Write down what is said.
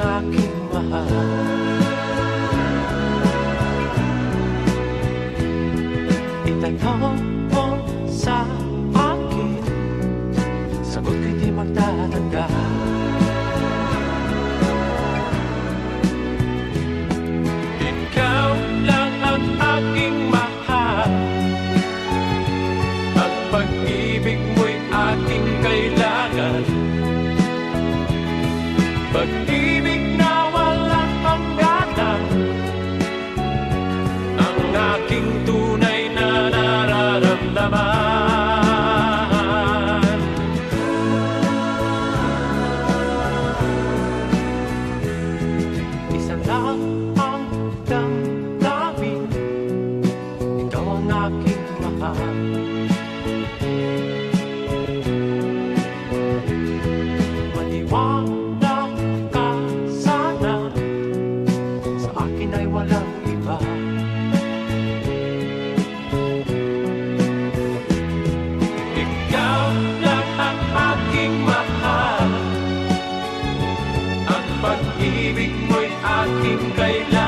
aking mahal. Itanong mo sa akin, sagot ko'y di magtatanda. Ikaw lang ang aking mahal, ang pag-ibig mo'y aking kailangan. Pag-ibig na walang hangganan, ang aking tunay na nararamdaman. Isa lang ang damdamin, ikaw ang aking mahal. Maniwala ka sana, sa akin ay walang iba. Ikaw lang ang aking mahal, ang pag-ibig mo'y aking kailangan.